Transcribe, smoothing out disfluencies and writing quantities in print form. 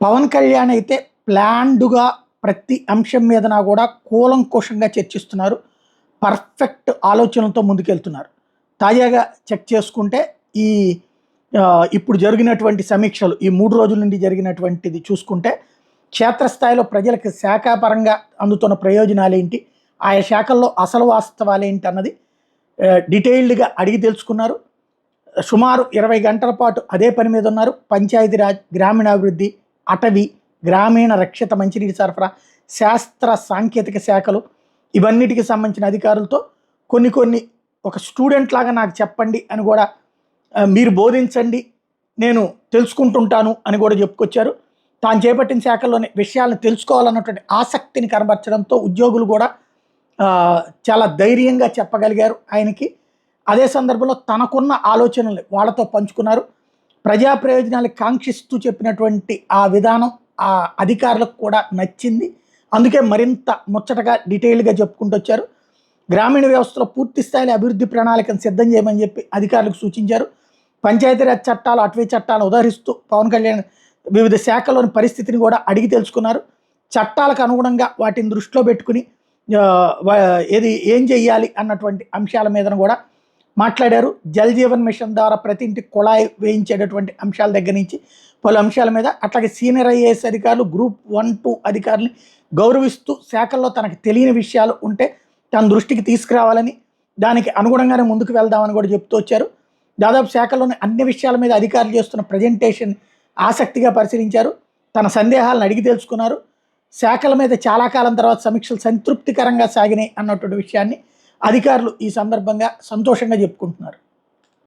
పవన్ కళ్యాణ్ అయితే ప్లాన్డ్‌గా ప్రతి అంశం మీదన కూడా కూలంకషంగా చర్చిస్తున్నారు. పర్ఫెక్ట్ ఆలోచనలతో ముందుకెళ్తున్నారు. తాజాగా చెక్ చేసుకుంటే ఈ ఇప్పుడు జరిగినటువంటి సమీక్షలు ఈ 3 రోజుల నుండి జరిగినటువంటిది చూసుకుంటే క్షేత్రస్థాయిలో ప్రజలకు శాఖాపరంగా అందుతున్న ప్రయోజనాలేంటి, ఆయా శాఖల్లో అసలు వాస్తవాలేంటి అన్నది డీటెయిల్డ్‌గా అడిగి తెలుసుకున్నారు. సుమారు 20 గంటల పాటు అదే పని మీద ఉన్నారు. పంచాయతీరాజ్, గ్రామీణాభివృద్ధి, అటవీ, గ్రామీణ రక్షిత మంచినీటి సరఫరా, శాస్త్ర సాంకేతిక శాఖలు ఇవన్నిటికి సంబంధించిన అధికారులతో కొన్ని ఒక స్టూడెంట్ లాగా నాకు చెప్పండి అని కూడా మీరు బోధించండి, నేను తెలుసుకుంటుంటాను అని కూడా చెప్పుకొచ్చారు. తాను చేపట్టిన శాఖల్లోని విషయాలను తెలుసుకోవాలన్నటువంటి ఆసక్తిని కనబరచడంతో ఉద్యోగులు కూడా చాలా ధైర్యంగా చెప్పగలిగారు ఆయనకి. అదే సందర్భంలో తనకున్న ఆలోచనలు వాళ్ళతో పంచుకున్నారు. ప్రజా ప్రయోజనాలు కాంక్షిస్తూ చెప్పినటువంటి ఆ విధానం ఆ అధికారులకు కూడా నచ్చింది. అందుకే మరింత ముచ్చటగా డీటెయిల్గా చెప్పుకుంటూ వచ్చారు. గ్రామీణ వ్యవస్థలో పూర్తి స్థాయిలో అభివృద్ధి ప్రణాళికను సిద్ధం చేయమని చెప్పి అధికారులకు సూచించారు. పంచాయతీరాజ్ చట్టాలు, అటవీ చట్టాలను ఉదహరిస్తూ పవన్ కళ్యాణ్ వివిధ శాఖల్లోని పరిస్థితిని కూడా అడిగి తెలుసుకున్నారు. చట్టాలకు అనుగుణంగా వాటిని దృష్టిలో పెట్టుకుని ఏం చెయ్యాలి అన్నటువంటి అంశాల మీద కూడా మాట్లాడారు. జల్ జీవన్ మిషన్ ద్వారా ప్రతి ఇంటికి కుళాయి వేయించేటటువంటి అంశాల దగ్గర నుంచి పలు అంశాల మీద, అట్లాగే సీనియర్ ఐఏఎస్ అధికారులు, గ్రూప్ 1, 2 అధికారులని గౌరవిస్తూ శాఖల్లో తనకు తెలియని విషయాలు ఉంటే తన దృష్టికి తీసుకురావాలని, దానికి అనుగుణంగానే ముందుకు వెళ్దామని కూడా చెప్తూ వచ్చారు. దాదాపు శాఖల్లోని అన్ని విషయాల మీద అధికారులు చేస్తున్న ప్రజెంటేషన్ ఆసక్తిగా పరిశీలించారు. తన సందేహాలను అడిగి తెలుసుకున్నారు. శాఖల మీద చాలా కాలం తర్వాత సమీక్షలు సంతృప్తికరంగా సాగినాయి అన్నటువంటి విషయాన్ని అధికారులు ఈ సందర్భంగా సంతోషంగా చెప్పుకుంటున్నారు.